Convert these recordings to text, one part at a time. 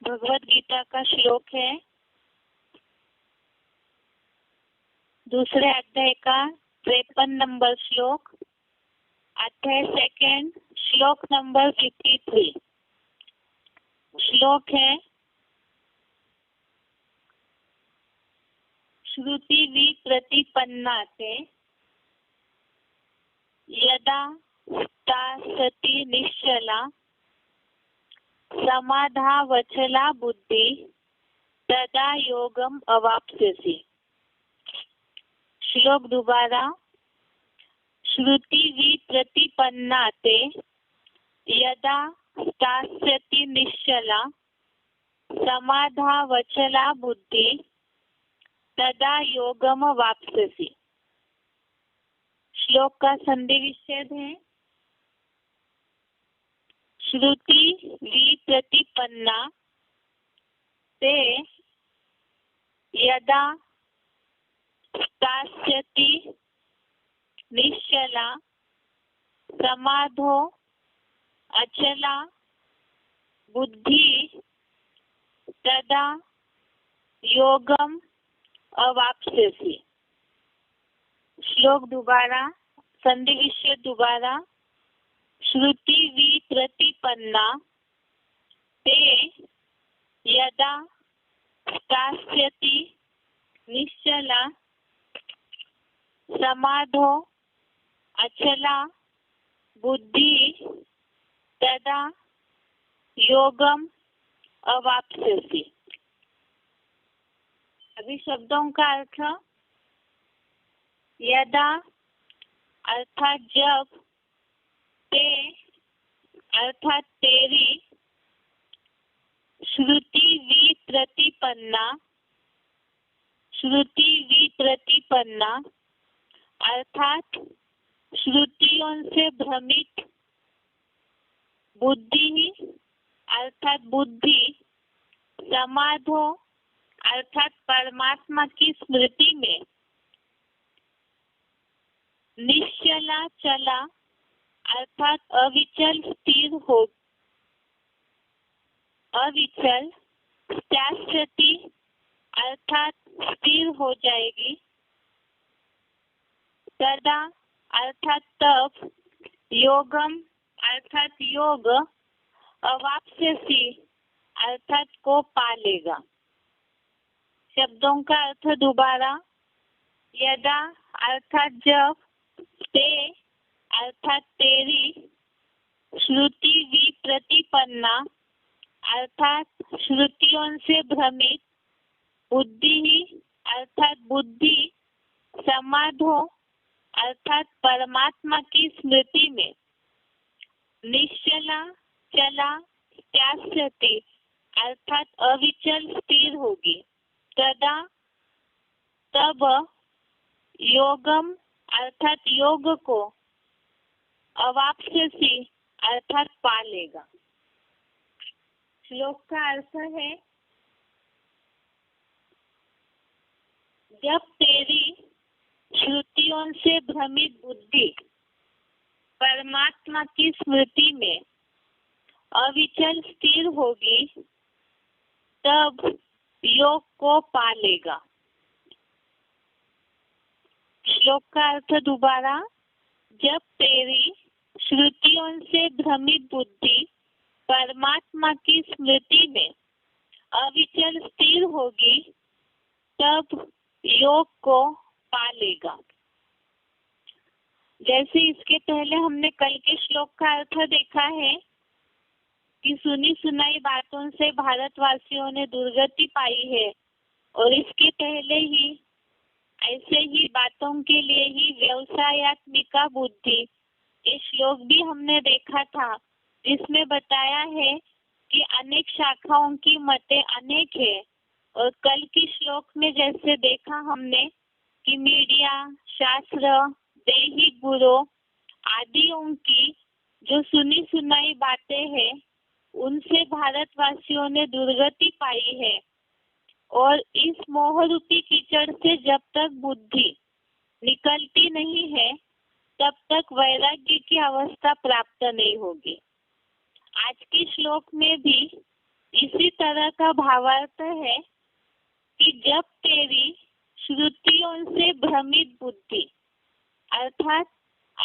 भगवत गीता का श्लोक है। दूसरे अध्याय का 53 नंबर श्लोक, अध्याय सेकंड, श्लोक नंबर 53। श्लोक है, श्रुति विप्रतिपन्ना ते यदा सति निश्चला समाधावचला बुद्धि तदा योगम अवाप्स्यसि। श्लोक दोबारा, श्रुति विप्रतिपन्ना ते यदा स्थास्यति निश्चला समाधावचला बुद्धि तदा योगम अवाप्स्यसि। श्लोक का संधि विच्छेद है, श्रुति विप्रतिपन्ना ते यदा स्थास्यति निश्चला समाधो अचला बुद्धि तदा योगम अवाप्स्यसि। श्लोक दोबारा, संधि विच्छेद दोबारा, श्रुति विप्रतिपन्ना ते यदा स्थास्यति निश्चला समाधो अचला बुद्धि तदा योगम अवाप्स्यसि। अभी शब्दों का अर्थ, यदा अर्थात जब, ते अर्थात तेरी, श्रुति विप्रतिपन्ना, श्रुति विप्रतिपन्ना अर्थात श्रुतियों से भ्रमित बुद्धि अर्थात बुद्धि, समाधो अर्थात परमात्मा की स्मृति में, निश्चला चला अर्थात अविचल स्थिर हो, अविचल स्थास्यति अर्थात स्थिर हो जाएगी, तदा अर्थात तब, योगम अर्थात योग, अवाप्स्यसि अर्थात को पालेगा। शब्दों का अर्थ दोबारा, यदा अर्थात जब, ते अर्थात तेरी, श्रुति विप्रतिपन्ना अर्थात श्रुतियों से भ्रमित, बुद्धि अर्थात बुद्धि, समाधो अर्थात परमात्मा की स्मृति में, निश्चला चला स्थास्यति अर्थात अविचल स्थिर होगी, तदा तब, योगम अर्थात योग को, अवाप्स्यसि अर्थात पालेगा। श्लोक का अर्थ है, जब तेरी श्रुतियों से भ्रमित बुद्धि परमात्मा की स्मृति में अविचल स्थिर होगी, तब योग को पालेगा। श्लोक का अर्थ दोबारा, जब तेरी श्रुतियों से भ्रमित बुद्धि परमात्मा की स्मृति में अविचल स्थिर होगी, तब योग को पालेगा। जैसे इसके पहले हमने कल के श्लोक का अर्थ देखा है कि सुनी सुनाई बातों से भारतवासियों ने दुर्गति पाई है, और इसके पहले ही ऐसे ही बातों के लिए ही व्यवसायत्मिका बुद्धि, ये श्लोक भी हमने देखा था, जिसमें बताया है कि अनेक शाखाओं की मतें अनेक है। और कल की श्लोक में जैसे देखा हमने कि मीडिया, शास्त्र, दैहिक गुरु आदियों की जो सुनी सुनाई बातें हैं, उनसे भारतवासियों ने दुर्गति पाई है, और इस मोहरूपी कीचड़ से जब तक बुद्धि निकलती नहीं है, तब तक वैराग्य की अवस्था प्राप्त नहीं होगी। आज के श्लोक में भी इसी तरह का भावार्थ है कि जब तेरी श्रुतियों से भ्रमित बुद्धि, अर्थात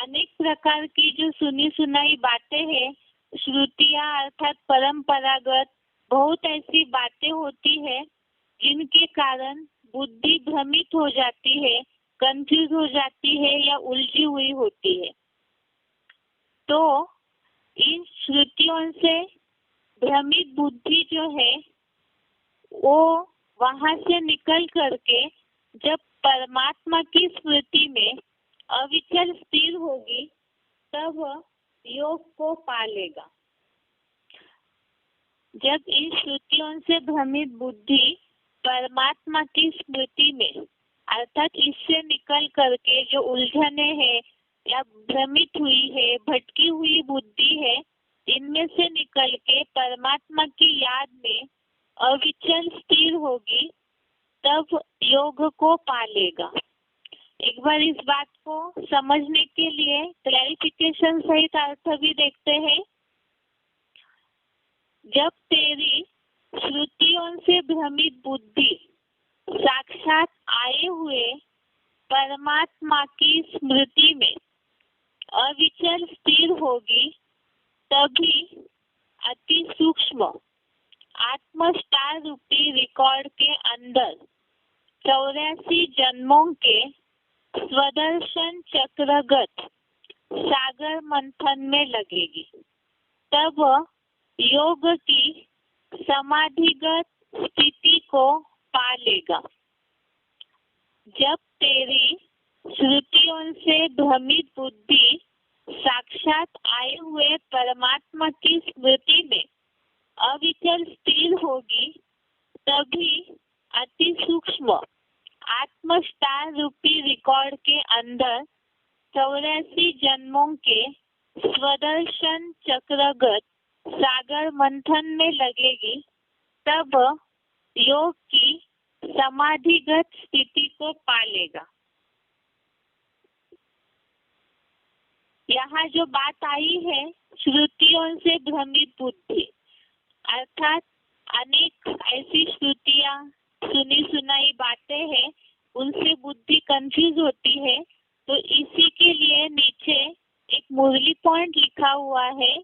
अनेक प्रकार की जो सुनी सुनाई बातें हैं, श्रुतियां अर्थात परंपरागत बहुत ऐसी बातें होती है जिनके कारण बुद्धि भ्रमित हो जाती है, कंफ्यूज हो जाती है या उलझी हुई होती है। तो इन श्रुतियों से भ्रमित बुद्धि जो है वो वहां से निकल करके जब परमात्मा की स्मृति में अविचल स्थिर होगी तब योग को पा लेगा। जब इन श्रुतियों से भ्रमित बुद्धि परमात्मा की स्मृति में अर्थात इससे निकल करके जो उलझने हैं या भ्रमित हुई है, भटकी हुई बुद्धि है, इनमें से निकल के परमात्मा की याद में अविचल स्थिर होगी तब योग को पा लेगा। एक बार इस बात को समझने के लिए क्लैरिफिकेशन सहित अर्थ भी देखते हैं। जब तेरी श्रुतियों से भ्रमित बुद्धि साक्षात आए हुए परमात्मा की स्मृति में अविचल स्थिर होगी तभी अति सूक्ष्म आत्मस्टार रूपी रिकॉर्ड के अंदर 84 जन्मों के स्वदर्शन चक्रगत सागर मंथन में लगेगी। तब योग की समाधिगत स्थिति को पा लेगा। जब तेरी श्रुतियों से भ्रमित बुद्धि साक्षात आए हुए परमात्मा की स्मृति में अविचल स्थिर होगी तभी अति सूक्ष्म आत्मस्टार रूपी रिकॉर्ड के अंदर 84 जन्मों के स्वदर्शन चक्रगत सागर मंथन में लगेगी। तब योग की समाधिगत स्थिति को पा लेगा। यहाँ जो बात आई है श्रुतियों से भ्रमित बुद्धि, अर्थात अनेक ऐसी श्रुतियां सुनी सुनाई बातें हैं, उनसे बुद्धि कंफ्यूज होती है। तो इसी के लिए नीचे एक मुरली पॉइंट लिखा हुआ है।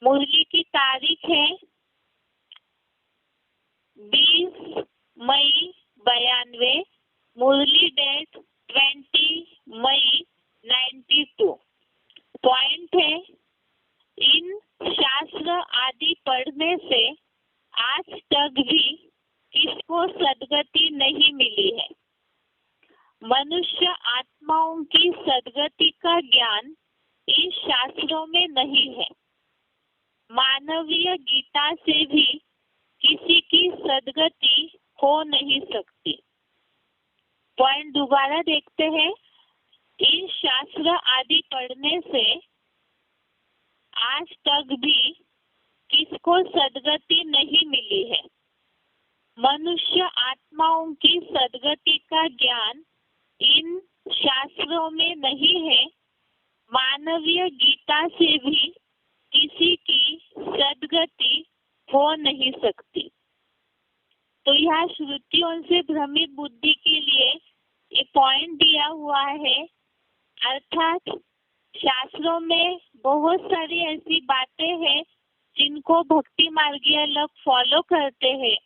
मुरली की तारीख है 20 मई 92, मुरली डेट 20 मई 92। पॉइंट है, इन शास्त्र आदि पढ़ने से आज तक भी किसको सद्गति नहीं मिली है। मनुष्य आत्माओं की सद्गति का ज्ञान इन शास्त्रों में नहीं है। मानवीय गीता से भी किसी की सद्गति हो नहीं सकती। पॉइंट दोबारा देखते हैं। इन शास्त्र आदि पढ़ने से आज तक भी किसको सद्गति नहीं मिली है। मनुष्य आत्माओं की सद्गति का ज्ञान इन शास्त्रों में नहीं है। मानवीय गीता से भी किसी की सद्गति हो नहीं सकती। तो यह श्रुतियों से भ्रमित बुद्धि के लिए ये पॉइंट दिया हुआ है। अर्थात शास्त्रों में बहुत सारी ऐसी बातें हैं जिनको भक्ति मार्गीय लोग फॉलो करते हैं।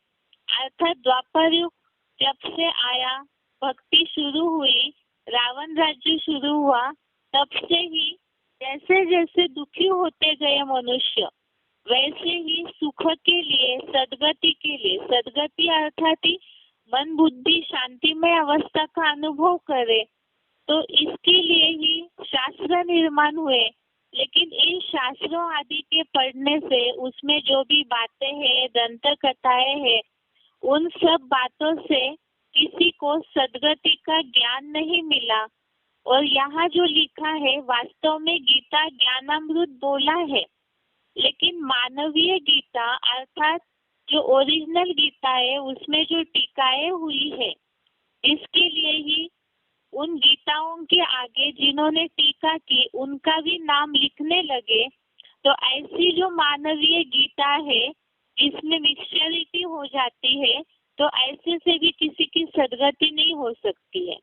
अर्थात द्वापर युग जब से आया, भक्ति शुरू हुई, रावण राज्य शुरू हुआ, तब से ही जैसे जैसे दुखी होते गए मनुष्य, वैसे ही सुख के लिए, सद्गति के लिए, सद्गति अर्थात ही मन बुद्धि शांतिमय अवस्था का अनुभव करे, तो इसके लिए ही शास्त्र निर्माण हुए। लेकिन इन शास्त्रों आदि के पढ़ने से उसमें जो भी बातें हैं, दंत कथाएं हैं, उन सब बातों से किसी को सद्गति का ज्ञान नहीं मिला। और यहाँ जो लिखा है वास्तव में गीता ज्ञानामृत बोला है, लेकिन मानवीय गीता अर्थात जो ओरिजिनल गीता है उसमें जो टीकाएं हुई है, इसके लिए ही उन गीताओं के आगे जिन्होंने टीका की उनका भी नाम लिखने लगे। तो ऐसी जो मानवीय गीता है इसमें मिक्सचरिटी हो जाती है, तो ऐसे से भी किसी की सदगति नहीं हो सकती है।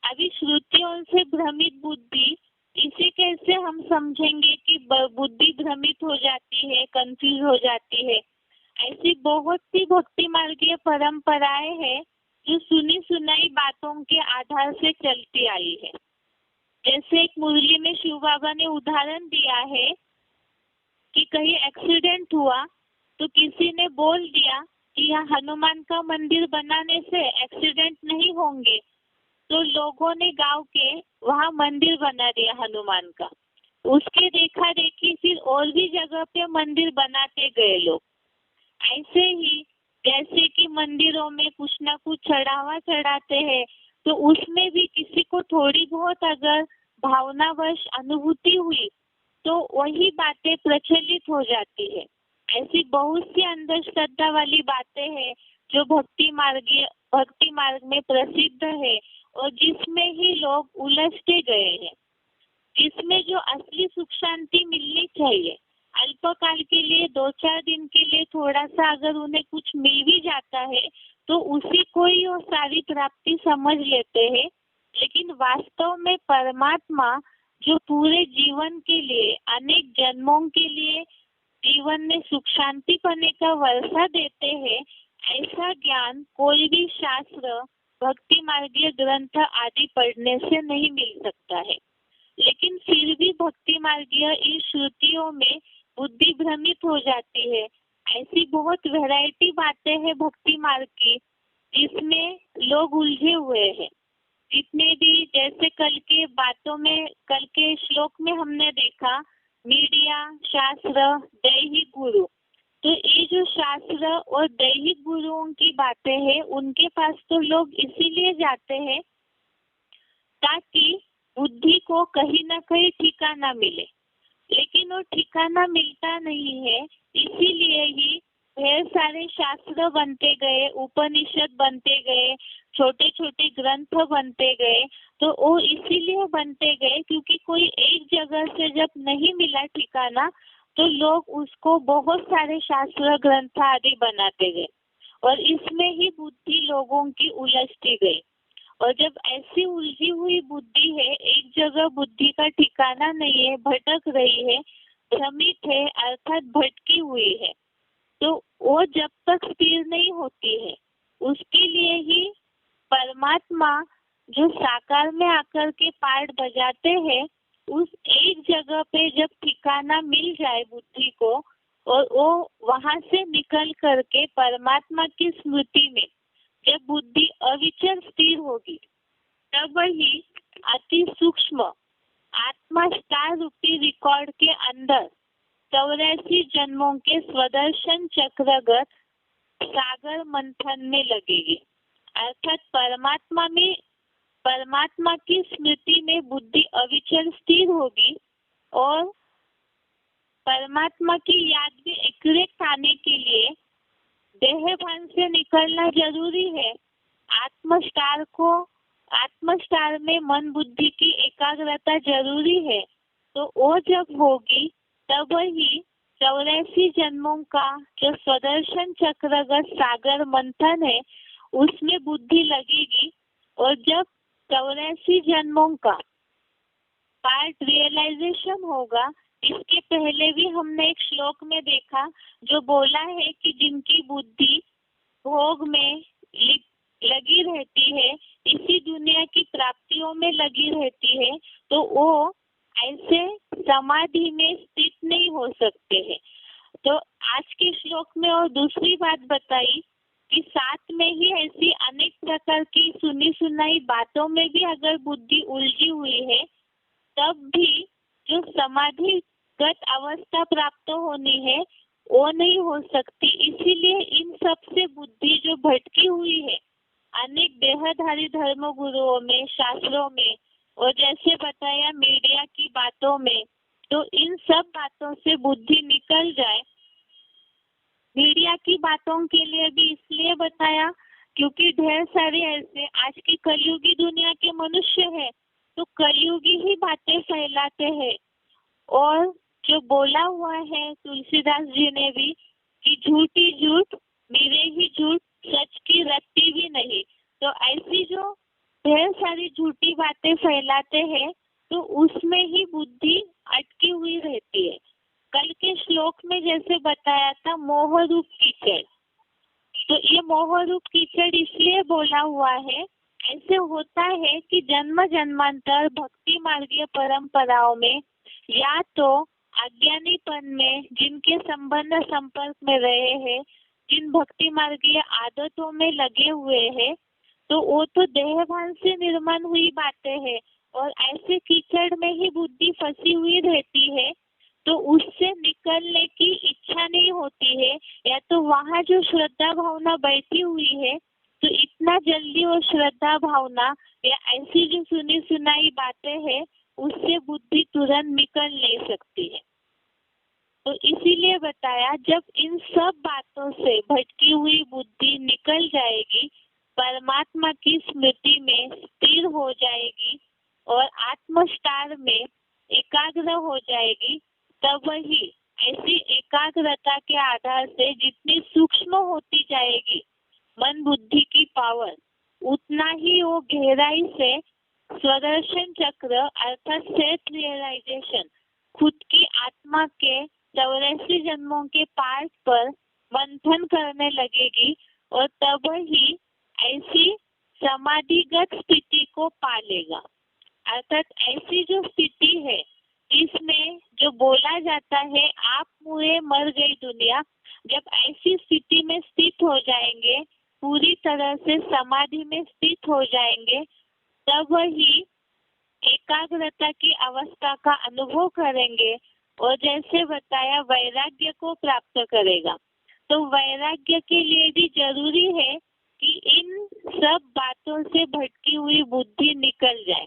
अभी श्रुतियों से भ्रमित बुद्धि, इसे कैसे हम समझेंगे कि बुद्धि भ्रमित हो जाती है, कंफ्यूज हो जाती है। ऐसी बहुत सी भक्ति मार्गीय परंपराएं हैं जो सुनी सुनाई बातों के आधार से चलती आई है। जैसे एक मुरली में शिव बाबा ने उदाहरण दिया है कि कहीं एक्सीडेंट हुआ तो किसी ने बोल दिया कि यहाँ हनुमान का मंदिर बनाने से एक्सीडेंट नहीं होंगे, तो लोगों ने गांव के वहाँ मंदिर बना दिया हनुमान का। उसके देखा देखी फिर और भी जगह पे मंदिर बनाते गए लोग। ऐसे ही जैसे कि मंदिरों में कुछ ना कुछ चढ़ावा चढ़ाते हैं, तो उसमें भी किसी को थोड़ी बहुत अगर भावनावश अनुभूति हुई तो वही बातें प्रचलित हो जाती है। ऐसी बहुत सी अंधश्रद्धा वाली बातें हैं जो भक्ति मार्ग में प्रसिद्ध है और जिसमें ही लोग उलझते गए हैं। जिसमें जो असली सुख शांति मिलनी चाहिए, अल्पकाल के लिए 2-4 दिन के लिए थोड़ा सा अगर उन्हें कुछ मिल भी जाता है तो उसी को ही वो सारी प्राप्ति समझ लेते हैं। लेकिन वास्तव में परमात्मा जो पूरे जीवन के लिए, अनेक जन्मों के लिए जीवन में सुख शांति पाने का वर्षा देते हैं, ऐसा ज्ञान कोई भी शास्त्र, भक्ति मार्गीय ग्रंथ आदि पढ़ने से नहीं मिल सकता है। लेकिन फिर भी भक्ति मार्गीय इन श्रुतियों में बुद्धि भ्रमित हो जाती है। ऐसी बहुत वैरायटी बातें हैं भक्ति मार्ग की जिसमें लोग उलझे हुए हैं। जितने भी जैसे कल के श्लोक में हमने देखा मीडिया, शास्त्र, दैहिक गुरु, तो ये जो शास्त्र और दैहिक गुरुओं की बातें हैं उनके पास तो लोग इसीलिए जाते हैं ताकि बुद्धि को कहीं ना कहीं ठिकाना मिले। लेकिन वो ठिकाना मिलता नहीं है, इसीलिए ही ढेर सारे शास्त्र बनते गए, उपनिषद बनते गए, छोटे छोटे ग्रंथ बनते गए। तो वो इसीलिए बनते गए क्योंकि कोई एक जगह से जब नहीं मिला ठिकाना तो लोग उसको बहुत सारे शास्त्र ग्रंथ आदि बनाते गए और इसमें ही बुद्धि लोगों की उलझती गई। और जब ऐसी उलझी हुई बुद्धि है, एक जगह बुद्धि का ठिकाना नहीं है, भटक रही है, भ्रमित है, अर्थात भटकी हुई है, तो वो जब तक स्थिर नहीं होती है उसके लिए ही परमात्मा जो साकार में आकर के पार्ट बजाते हैं, उस एक जगह पे जब ठिकाना मिल जाए बुद्धि को और वो वहां से निकल करके परमात्मा की स्मृति में जब बुद्धि अविचल स्थिर होगी, तब वही अति सूक्ष्म आत्मा स्टार रूपी रिकॉर्ड के अंदर 84 जन्मों के स्वदर्शन चक्रगत सागर मंथन में लगेगी। अर्थात परमात्मा की स्मृति में बुद्धि अविचल स्थिर होगी और परमात्मा की याद में एग्जैक्ट आने के लिए देह भान से निकलना जरूरी है। आत्मस्टार में मन बुद्धि की एकाग्रता जरूरी है। तो वो जब होगी तब ही 84 जन्मों का जो स्वदर्शन चक्रगत सागर मंथन है उसमें बुद्धि लगेगी और जब 84 जन्मों का पार्ट रियलाइजेशन होगा। इसके पहले भी हमने एक श्लोक में देखा जो बोला है कि जिनकी बुद्धि भोग में लगी रहती है, इसी दुनिया की प्राप्तियों में लगी रहती है, तो वो ऐसे समाधि में स्थित नहीं हो सकते हैं। तो आज के श्लोक में और दूसरी बात बताई कि साथ में ही ऐसी अनेक प्रकार की सुनी सुनाई बातों में भी अगर बुद्धि उलझी हुई है तब भी जो समाधिगत अवस्था प्राप्त होनी है वो नहीं हो सकती। इसीलिए इन सब से बुद्धि जो भटकी हुई है अनेक देहधारी धर्म गुरुओं में, शास्त्रों में और जैसे बताया मीडिया की बातों में, तो इन सब बातों से बुद्धि निकल जाए। मीडिया की बातों के लिए भी इसलिए बताया क्योंकि ढेर सारे ऐसे आज की कलयुगी दुनिया के मनुष्य हैं, तो कलयुगी ही बातें फैलाते हैं। और जो बोला हुआ है तुलसीदास जी ने भी कि झूठ ही झूठ, मेरे ही झूठ, सच की रत्ती भी नहीं। तो ऐसी जो ढेर सारी झूठी बातें फैलाते हैं तो उसमें ही बुद्धि अटकी हुई रहती है। कल के श्लोक में जैसे बताया था मोह रूप कीचड़, तो ये मोह रूप कीचड़ इसलिए बोला हुआ है, ऐसे होता है कि जन्म जन्मांतर भक्ति मार्गीय परंपराओं में या तो अज्ञानीपन में जिनके संबंध संपर्क में रहे हैं, जिन भक्ति मार्गीय आदतों में लगे हुए हैं, तो वो तो देहभान से निर्माण हुई बातें हैं और ऐसे कीचड़ में ही बुद्धि फंसी हुई रहती है। तो उससे निकलने की इच्छा नहीं होती है, या तो वहाँ जो श्रद्धा भावना बैठी हुई है तो इतना जल्दी वो श्रद्धा भावना या ऐसी जो सुनी सुनाई बातें हैं उससे बुद्धि तुरंत निकल नहीं सकती है। तो इसीलिए बताया, जब इन सब बातों से भटकी हुई बुद्धि निकल जाएगी, परमात्मा की स्मृति में स्थिर हो जाएगी और आत्मस्टार में एकाग्र हो जाएगी, तब ही ऐसी एकाग्रता के आधार से जितनी सूक्ष्म होती जाएगी मन बुद्धि की पावर, उतना ही वो गहराई से स्वदर्शन चक्र अर्थात सेल्फ रियलाइजेशन, खुद की आत्मा के 84 जन्मों के पार्ट पर मंथन करने लगेगी और तब ही ऐसी समाधिगत स्थिति को पालेगा। अर्थात ऐसी जो स्थिति है इसमें जो बोला जाता है आप मुए मर गई दुनिया, जब ऐसी स्थिति में स्थित हो जाएंगे, पूरी तरह से समाधि में स्थित हो जाएंगे, तब ही एकाग्रता की अवस्था का अनुभव करेंगे और जैसे बताया वैराग्य को प्राप्त करेगा। तो वैराग्य के लिए भी जरूरी है कि इन सब बातों से भटकी हुई बुद्धि निकल जाए,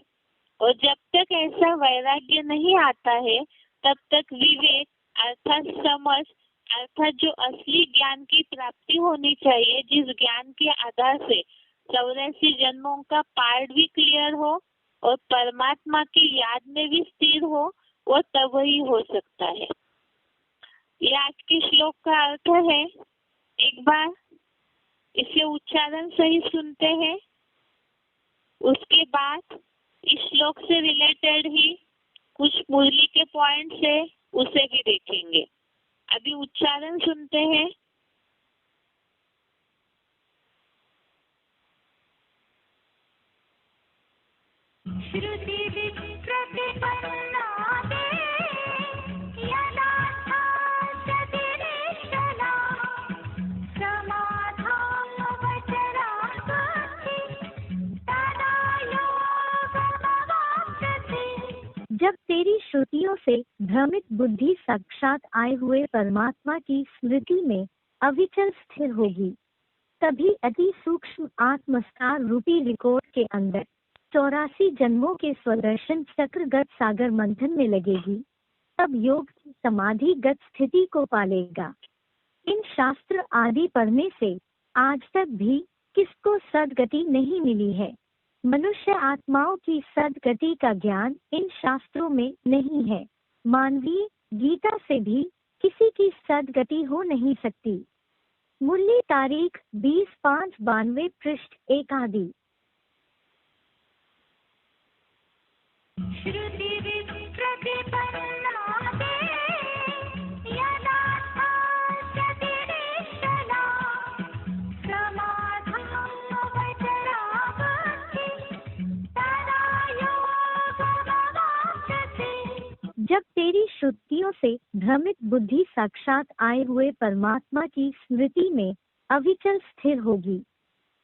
और जब तक ऐसा वैराग्य नहीं आता है तब तक विवेक अर्थात समझ अर्थात जो असली ज्ञान की प्राप्ति होनी चाहिए, जिस ज्ञान के आधार से 84 जन्मों का पार्ट भी क्लियर हो और परमात्मा की याद में भी स्थिर हो, वो तब ही हो सकता है। ये आज के श्लोक का अर्थ है। एक बार इसे उच्चारण सही सुनते हैं, उसके बाद इस श्लोक से रिलेटेड ही कुछ मुरली के पॉइंट्स है उसे भी देखेंगे। अभी उच्चारण सुनते हैं। श्रुति प्रतिपन्ना जब तेरी श्रुतियों से भ्रमित बुद्धि साक्षात आए हुए परमात्मा की स्मृति में अविचल स्थिर होगी, तभी अति सूक्ष्म आत्मस्कार रूपी रिकॉर्ड के अंदर 84 जन्मों के स्वदर्शन चक्रगत सागर मंथन में लगेगी, तब योग की समाधिगत स्थिति को पालेगा। इन शास्त्र आदि पढ़ने से आज तक भी किसको सद्गति नहीं मिली है। मनुष्य आत्माओं की सद्गति का ज्ञान इन शास्त्रों में नहीं है। मानवीय गीता से भी किसी की सद्गति हो नहीं सकती। मुरली तारीख 20/5/92 पृष्ठ 1 आदि। जब तेरी श्रुतियों से भ्रमित बुद्धि साक्षात आए हुए परमात्मा की स्मृति में अविचल स्थिर होगी,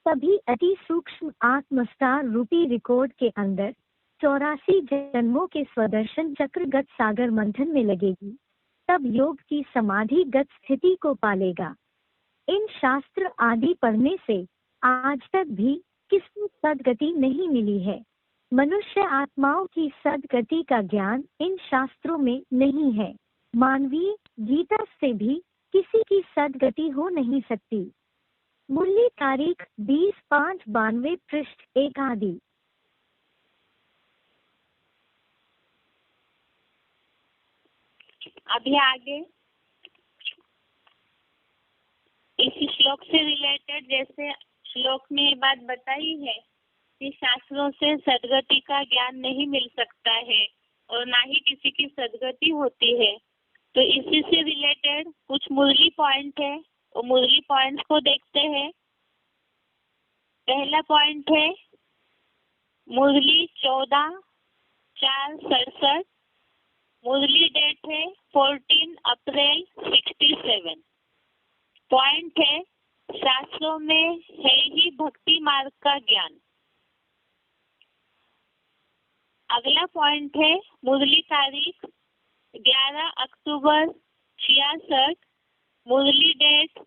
तभी अति सूक्ष्म आत्मस्कार रूपी रिकॉर्ड के अंदर 84 जन्मों के स्वदर्शन चक्रगत सागर मंथन में लगेगी, तब योग की समाधिगत स्थिति को पालेगा। इन शास्त्र आदि पढ़ने से आज तक भी किसी सद्गति नहीं मिली है। मनुष्य आत्माओं की सद्गति का ज्ञान इन शास्त्रों में नहीं है। मानवीय गीता से भी किसी की सद्गति हो नहीं सकती। मुरली तारीख 20/5/92 पृष्ठ 1 आदि। अभी आगे इस श्लोक से रिलेटेड जैसे श्लोक में ये बात बताई है कि शास्त्रों से सद्गति का ज्ञान नहीं मिल सकता है और ना ही किसी की सद्गति होती है, तो इसी से रिलेटेड कुछ मुरली पॉइंट है, वो मुरली पॉइंट्स को देखते हैं। पहला पॉइंट है मुरली 14/4/67, मुरली डेट है 14 अप्रैल 67। पॉइंट है शास्त्रों में है ही भक्ति मार्ग का ज्ञान। अगला पॉइंट है मुरली तारीख 11 अक्टूबर 66, मुरली डेट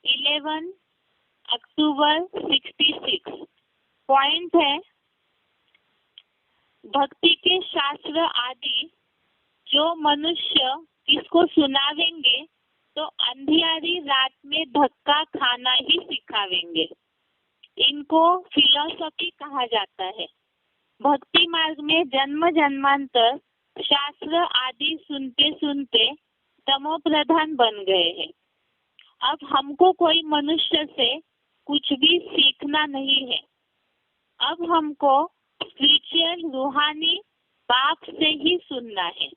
11 अक्टूबर 66। पॉइंट है भक्ति के शास्त्र आदि जो मनुष्य किसको सुनावेंगे तो अंधियारी रात में धक्का खाना ही सिखावेंगे। इनको फिलॉसफी कहा जाता है। भक्ति मार्ग में जन्म जन्मांतर शास्त्र आदि सुनते सुनते तमो प्रधान बन गए हैं। अब हमको कोई मनुष्य से कुछ भी सीखना नहीं है। अब हमको स्पिरिचुअल रूहानी बाप से ही सुनना है।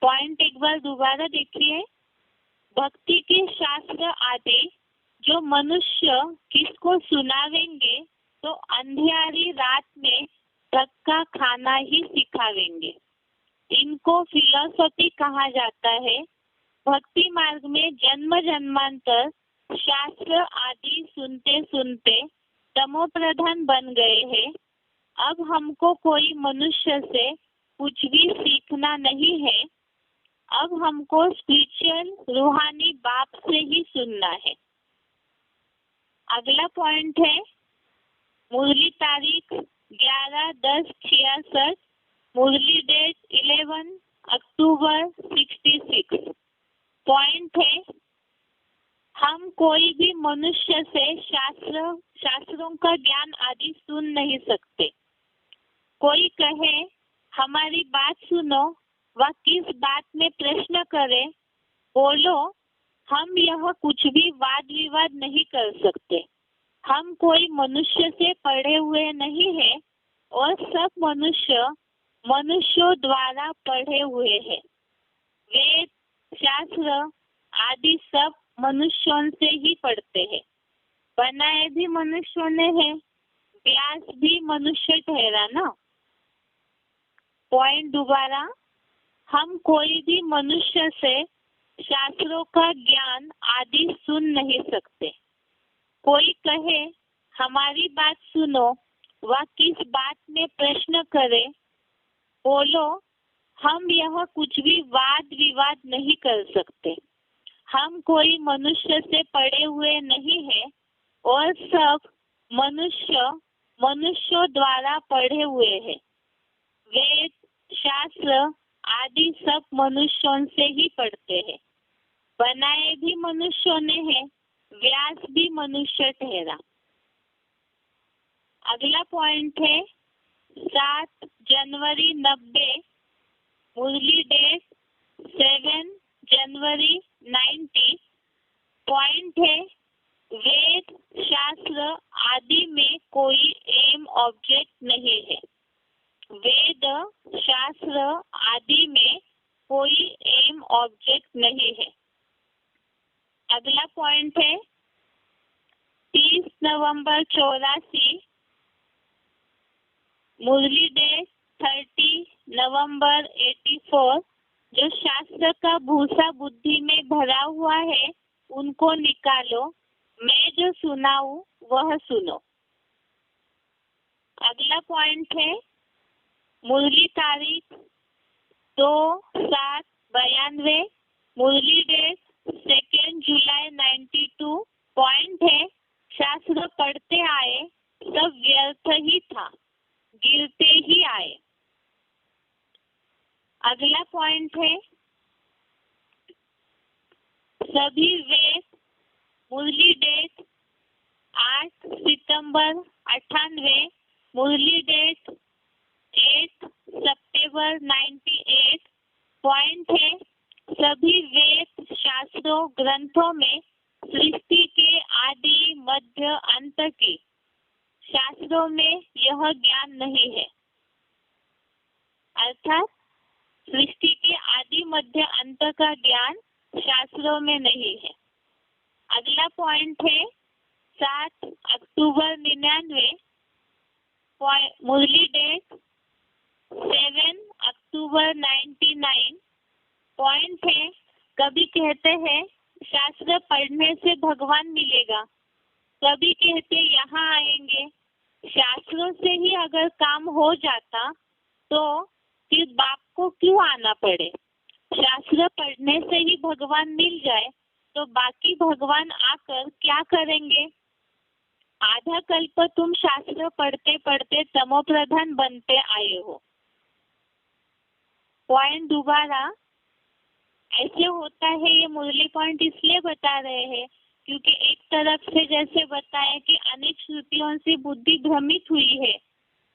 पॉइंट एक बार दोबारा देखिए। भक्ति के शास्त्र आदि जो मनुष्य किसको सुनावेंगे तो अंधियारी रात में धक्का खाना ही सिखावेंगे। इनको फिलॉसफी कहा जाता है। भक्ति मार्ग में जन्म जन्मांतर शास्त्र आदि सुनते सुनते तमो प्रधान बन गए हैं। अब हमको कोई मनुष्य से कुछ भी सीखना नहीं है। अब हमको स्पिरिचुअल रूहानी बाप से ही सुनना है। अगला पॉइंट है मुरली तारीख 11/10/66, मुरली डेट 11 अक्टूबर 66। पॉइंट है हम कोई भी मनुष्य से शास्त्रों का ज्ञान आदि सुन नहीं सकते। कोई कहे हमारी बात सुनो व किस बात में प्रश्न करे, बोलो हम यह कुछ भी वाद विवाद नहीं कर सकते। हम कोई मनुष्य से पढ़े हुए नहीं है और सब मनुष्यों द्वारा पढ़े हुए हैं। वेद शास्त्र आदि सब मनुष्यों से ही पढ़ते हैं। बनाए भी मनुष्यों ने है, व्यास भी मनुष्य ठहरा ना। पॉइंट दोबारा, हम कोई भी मनुष्य से शास्त्रों का ज्ञान आदि सुन नहीं सकते। कोई कहे हमारी बात सुनो व किस बात में प्रश्न करे, बोलो हम यह कुछ भी वाद विवाद नहीं कर सकते। हम कोई मनुष्य से पढ़े हुए नहीं है और सब मनुष्यों द्वारा पढ़े हुए हैं। वेद शास्त्र आदि सब मनुष्यों से ही पढ़ते हैं। बनाए भी मनुष्यों ने है, व्यास भी मनुष्य ठहरा। अगला पॉइंट है 7 जनवरी 90, मुरली डेट 7 जनवरी 90। पॉइंट है वेद शास्त्र आदि में कोई एम ऑब्जेक्ट नहीं है। वेद शास्त्र आदि में कोई एम ऑब्जेक्ट नहीं है। अगला पॉइंट है 30 नवंबर 84, मुरली डेट 30 नवंबर 84। जो शास्त्र का भूसा बुद्धि में भरा हुआ है उनको निकालो, मैं जो सुनाऊं वह सुनो। अगला पॉइंट है मुरली तारीख 2/7/92, मुरली डेट 2 जुलाई 92। पॉइंट है शास्त्र पढ़ते आए सब व्यर्थ ही था, गिरते ही आए। अगला पॉइंट है सभी वेद, मुरली डेट 8 सितंबर 98, मुरली डेट 8 सितंबर 98। पॉइंट है सभी वेद शास्त्रों ग्रंथों में सृष्टि के आदि मध्य अंत की शास्त्रों में यह ज्ञान नहीं है। अर्थात सृष्टि के आदि मध्य अंत का ज्ञान शास्त्रों में नहीं है। अगला पॉइंट है 7 अक्टूबर 99, मुरली डेट 7 अक्टूबर 99। पॉइंट है, कभी कहते हैं शास्त्र पढ़ने से भगवान मिलेगा, कभी कहते यहाँ आएंगे। शास्त्रों से ही अगर काम हो जाता तो फिर बाप को क्यों आना पड़े। शास्त्र पढ़ने से ही भगवान मिल जाए तो बाकी भगवान आकर क्या करेंगे। आधा कल्प तुम शास्त्र पढ़ते पढ़ते तमोप्रधान बनते आए हो। पॉइंट दोबारा ऐसे होता है, ये मुरली पॉइंट इसलिए बता रहे हैं क्योंकि एक तरफ से जैसे बताया कि अनेक श्रुतियों से बुद्धि भ्रमित हुई है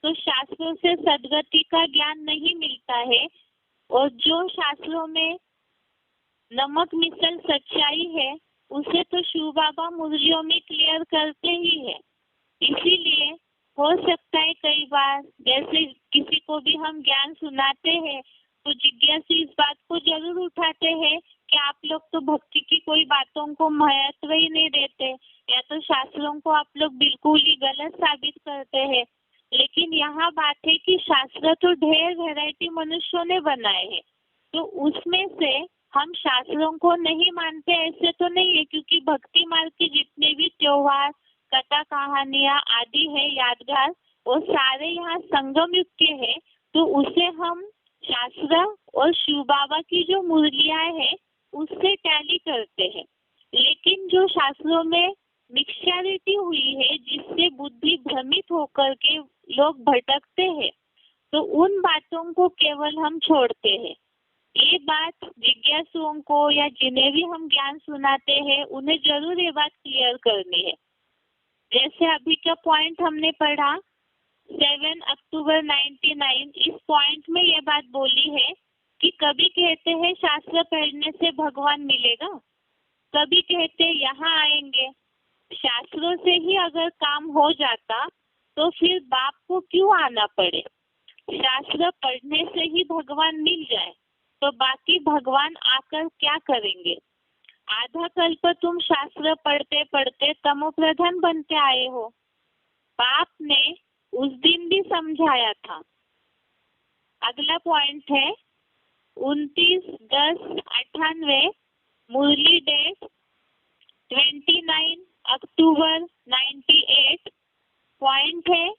तो शास्त्रों से सद्गति का ज्ञान नहीं मिलता है, और जो शास्त्रों में नमक मिसल सच्चाई है उसे तो शिव बाबा मुरलियों में क्लियर करते ही है। इसीलिए हो सकता है कई बार जैसे किसी को भी हम ज्ञान सुनाते हैं तो जिज्ञासु इस बात को जरूर उठाते हैं कि आप लोग तो भक्ति की कोई बातों को महत्व ही नहीं देते, या तो शास्त्रों को आप लोग बिल्कुल ही गलत साबित करते हैं। लेकिन यहाँ बात है कि शास्त्र तो ढेर वैरायटी मनुष्यों ने बनाए हैं, तो उसमें से हम शास्त्रों को नहीं मानते ऐसे तो नहीं है, क्योंकि भक्ति मार्ग के जितने भी त्योहार कथा कहानियां आदि है यादगार वो सारे यहाँ संगम युग के हैं, तो उसे हम शास्त्र और शिव बाबा की जो मुरलियां है उससे टैली करते हैं। लेकिन जो शास्त्रों में मिक्सचरिटी हुई है जिससे बुद्धि भ्रमित होकर के लोग भटकते हैं, तो उन बातों को केवल हम छोड़ते हैं। ये बात जिज्ञासुओं को या जिन्हें भी हम ज्ञान सुनाते हैं उन्हें जरूर ये बात क्लियर करनी है। जैसे अभी का पॉइंट हमने पढ़ा 7 अक्टूबर 99, इस पॉइंट में ये बात बोली है कि कभी कहते हैं शास्त्र पढ़ने से भगवान मिलेगा, कभी कहते यहाँ आएंगे। शास्त्रों से ही अगर काम हो जाता तो फिर बाप को क्यों आना पड़े। शास्त्र पढ़ने से ही भगवान मिल जाए तो बाकी भगवान आकर क्या करेंगे। आधा कल्प तुम शास्त्र पढ़ते पढ़ते तमोप्रधान बनते आए हो। बाप ने उस दिन भी समझाया था। अगला पॉइंट है 29/10/98, मुरली डेट 29 अक्टूबर 98। पॉइंट है,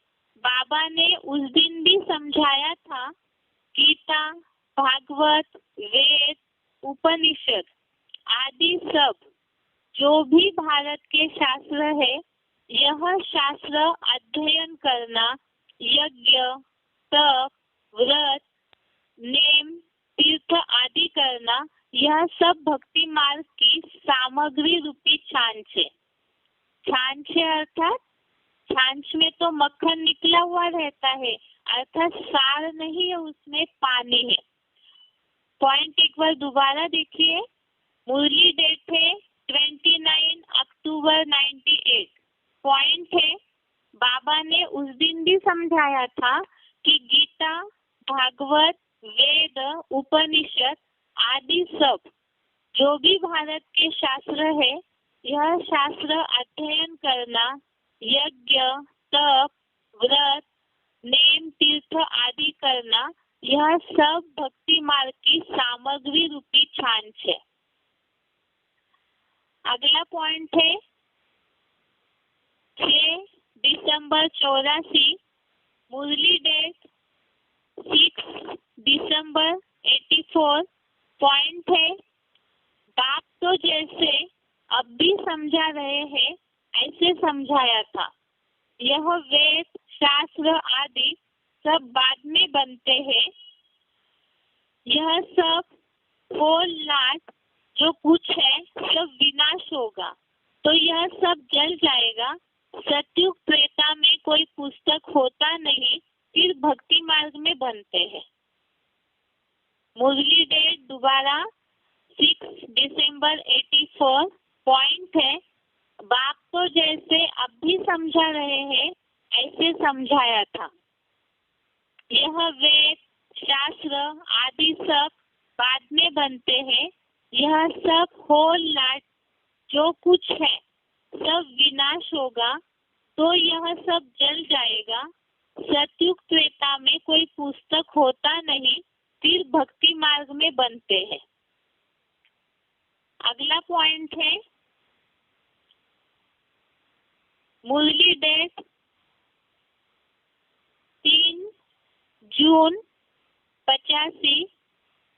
बाबा ने उस दिन भी समझाया था गीता, भागवत, वेद, उपनिषद आदि सब जो भी भारत के शास्त्र है, यह शास्त्र अध्ययन करना, यज्ञ, तप, व्रत, नेम, तीर्थ आदि करना, यह सब भक्ति मार्ग की सामग्री रूपी छाछ है। छाछ अर्थात छाछ में तो मक्खन निकला हुआ रहता है, अर्थात सार नहीं है, उसमें पानी है। पॉइंट एक बार दोबारा देखिए, मुरली डेट है 29 अक्टूबर 98। पॉइंट है, बाबा ने उस दिन भी समझाया था कि गीता, भागवत, वेद, उपनिषद आदि सब जो भी भारत के शास्त्र है, यह शास्त्र अध्ययन करना, यज्ञ, तप, व्रत, नेम, तीर्थ आदि करना, यह सब भक्ति मार्ग की सामग्री रूपी छाछ है। अगला पॉइंट है 6 दिसंबर 84, मुरली डेट 6 दिसंबर 84। पॉइंट है, बाप तो जैसे अब भी समझा रहे हैं ऐसे समझाया था। यह वेद, शास्त्र आदि सब बाद में बनते हैं। यह सब फोल लाट जो कुछ है सब विनाश होगा, तो यह सब जल जाएगा। सतयुग त्रेता में कोई पुस्तक होता नहीं, फिर भक्ति मार्ग में बनते हैं। मुरली डेट दोबारा 6 दिसंबर 84 पॉइंट है, बाप तो जैसे अब भी समझा रहे हैं ऐसे समझाया था। यह वेद शास्त्र आदि सब बाद में बनते हैं। यह सब होल लाट जो कुछ है सब विनाश होगा, तो यह सब जल जाएगा। सतयुग त्रेता में कोई पुस्तक होता नहीं, फिर भक्ति मार्ग में बनते हैं। अगला पॉइंट है मुरली डेट 3 जून 85,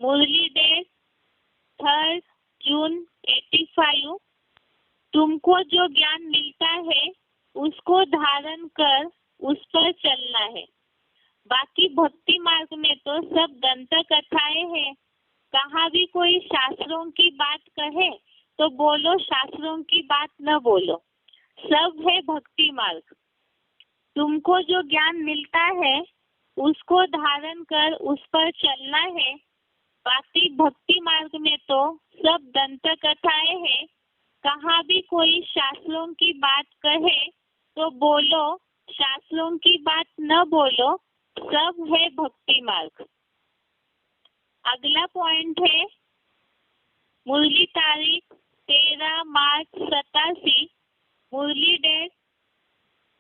मुरली डेट 3 जून 85। तुमको जो ज्ञान मिलता है उसको धारण कर उस पर चलना है। बाकी भक्ति मार्ग में तो सब दंत कथाएं हैं। कहाँ भी कोई शास्त्रों की बात कहे तो बोलो शास्त्रों की बात न बोलो, सब है भक्ति मार्ग। तुमको जो ज्ञान मिलता है उसको धारण कर उस पर चलना है। बाकी भक्ति मार्ग में तो सब दंत कथाएं हैं। कहाँ भी कोई शास्त्रों की बात कहे तो बोलो शास्त्रों की बात न बोलो, सब है भक्ति मार्ग। अगला पॉइंट है मुरली तारीख 13 मार्च 87, मुरली डेट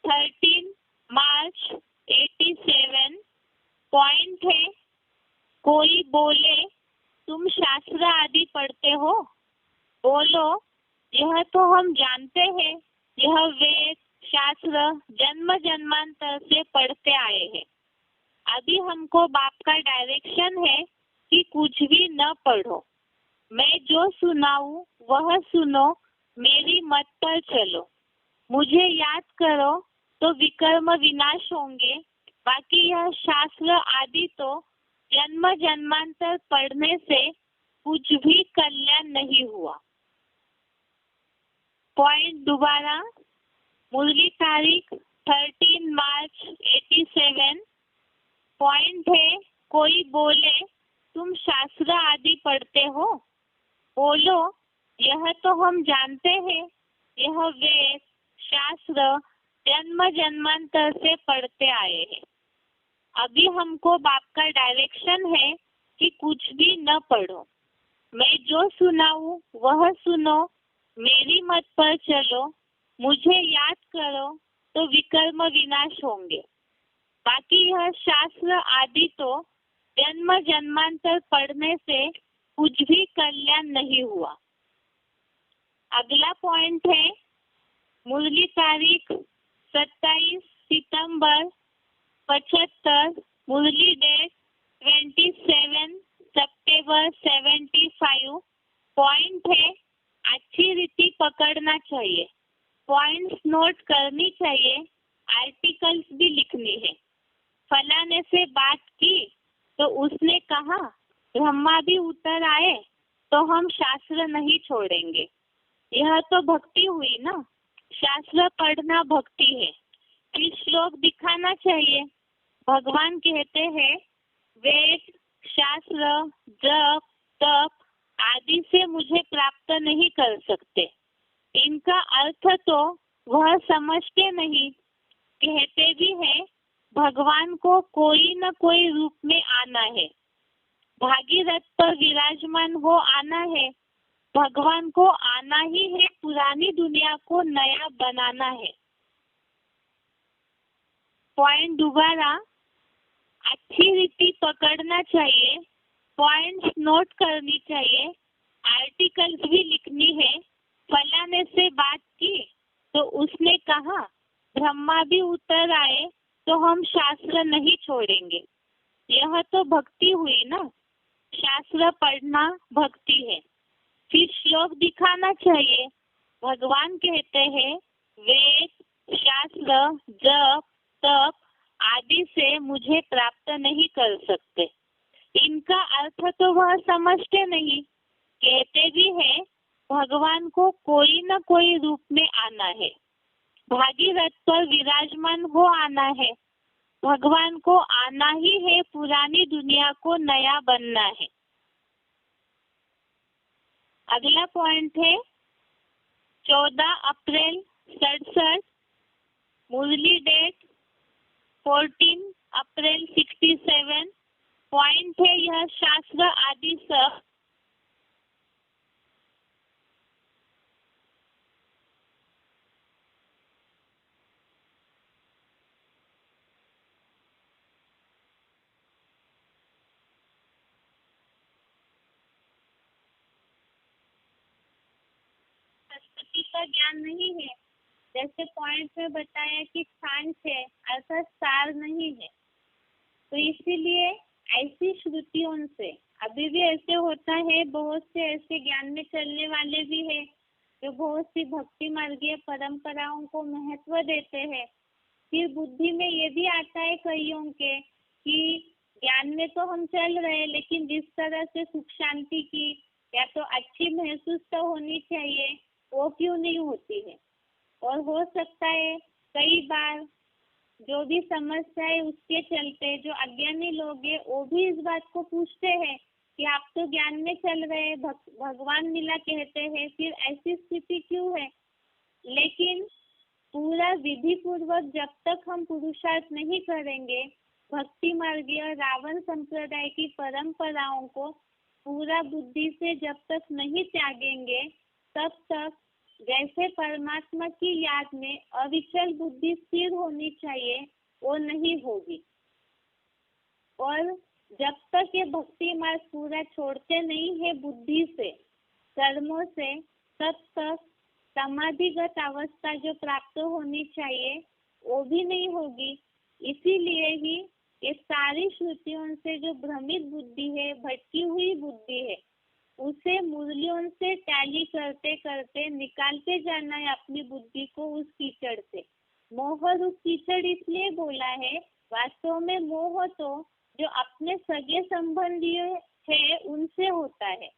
13 मार्च 87। पॉइंट है कोई बोले तुम शास्त्र आदि पढ़ते हो, बोलो यह तो हम जानते हैं, यह वेद शास्त्र जन्म जन्मांतर से पढ़ते आए हैं। अभी हमको बाप का डायरेक्शन है कि कुछ भी न पढ़ो, मैं जो सुनाऊं वह सुनो, मेरी मत पर चलो, मुझे याद करो तो विकर्म विनाश होंगे। बाकी यह शास्त्र आदि तो जन्म जन्मांतर पढ़ने से कुछ भी कल्याण नहीं हुआ। पॉइंट दोबारा मुरली तारीख 13 मार्च 87। पॉइंट है कोई बोले तुम शास्त्र आदि पढ़ते हो, बोलो यह तो हम जानते हैं, यह वेद शास्त्र जन्म जन्मांतर से पढ़ते आए हैं। अभी हमको बाप का डायरेक्शन है कि कुछ भी न पढ़ो, मैं जो सुनाऊं वह सुनो, मेरी मत पर चलो, मुझे याद करो तो विकर्म विनाश होंगे। बाकी यह शास्त्र आदि तो जन्म जन्मांतर पढ़ने से कुछ भी कल्याण नहीं हुआ। अगला पॉइंट है मुरली तारीख 27 सितंबर 75, मुरली डेट 27 सितंबर 75। पॉइंट है अच्छी रीति पकड़ना चाहिए, पॉइंट्स नोट करनी चाहिए, आर्टिकल्स भी लिखनी है। फलाने से बात की तो उसने कहा ब्रह्मा भी उतर आए तो हम शास्त्र नहीं छोड़ेंगे, यह तो भक्ति हुई ना, शास्त्र पढ़ना भक्ति है। फिर श्लोक दिखाना चाहिए। भगवान कहते हैं वेद शास्त्र जप तप आदि से मुझे प्राप्त नहीं कर सकते, इनका अर्थ तो वह समझते नहीं। कहते भी है भगवान को कोई न कोई रूप में आना है, भागीरथ पर विराजमान हो आना है। भगवान को आना ही है, पुरानी दुनिया को नया बनाना है। पॉइंट दोबारा अच्छी रीति पकड़ना चाहिए, पॉइंट्स नोट करनी चाहिए, आर्टिकल्स भी लिखनी है। फलाने से बात की तो उसने कहा ब्रह्मा भी उतर आए तो हम शास्त्र नहीं छोड़ेंगे, यह तो भक्ति हुई ना, शास्त्र पढ़ना भक्ति है। फिर श्लोक दिखाना चाहिए। भगवान कहते हैं वेद शास्त्र जप तप आदि से मुझे प्राप्त नहीं कर सकते, इनका अर्थ तो वह समझते नहीं। कहते भी है भगवान को कोई न कोई रूप में आना है, भागीरथ पर विराजमान हो आना है। भगवान को आना ही है, पुरानी दुनिया को नया बनना है। अगला पॉइंट है 14 अप्रैल 67, मुरली डेट 14 अप्रैल 67। पॉइंट है यह शास्त्र आदि सब सरस्वती का ज्ञान नहीं है। जैसे पॉइंट में बताया कि खांच है अर्थात सार नहीं है, तो इसीलिए ऐसी श्रुतियों से अभी भी ऐसे होता है। बहुत से ऐसे ज्ञान में चलने वाले भी है जो बहुत सी भक्ति मार्गीय परंपराओं को महत्व देते हैं। फिर बुद्धि में ये भी आता है कईयों के कि ज्ञान में तो हम चल रहे हैं, लेकिन जिस तरह से सुख शांति की या तो अच्छी महसूस तो होनी चाहिए, वो क्यों नहीं होती है। और हो सकता है कई बार जो भी समस्या है उसके चलते जो अज्ञानी लोग हैं वो भी इस बात को पूछते हैं कि आप तो ज्ञान में चल रहे हैं, भगवान मिला कहते हैं, फिर ऐसी स्थिति क्यों है। लेकिन पूरा विधि पूर्वक जब तक हम पुरुषार्थ नहीं करेंगे, भक्ति मार्गीय रावण संप्रदाय की परंपराओं को पूरा बुद्धि से जब तक नहीं त्यागेंगे, तब तक जैसे परमात्मा की याद में अविचल बुद्धि स्थिर होनी चाहिए वो नहीं होगी। और जब तक ये भक्ति मार्ग पूरा छोड़ते नहीं है बुद्धि से, कर्मों से, तब तक समाधिगत अवस्था जो प्राप्त होनी चाहिए वो भी नहीं होगी। इसीलिए ही ये सारी श्रुतियों से जो भ्रमित बुद्धि है, भटकी हुई बुद्धि है, उसे मुरलियों से टैली करते करते निकालते जाना है अपनी बुद्धि को उस कीचड़ से। मोह रूप कीचड़ इसलिए बोला है, वास्तव में मोह तो जो अपने सगे संबंधी है उनसे होता है।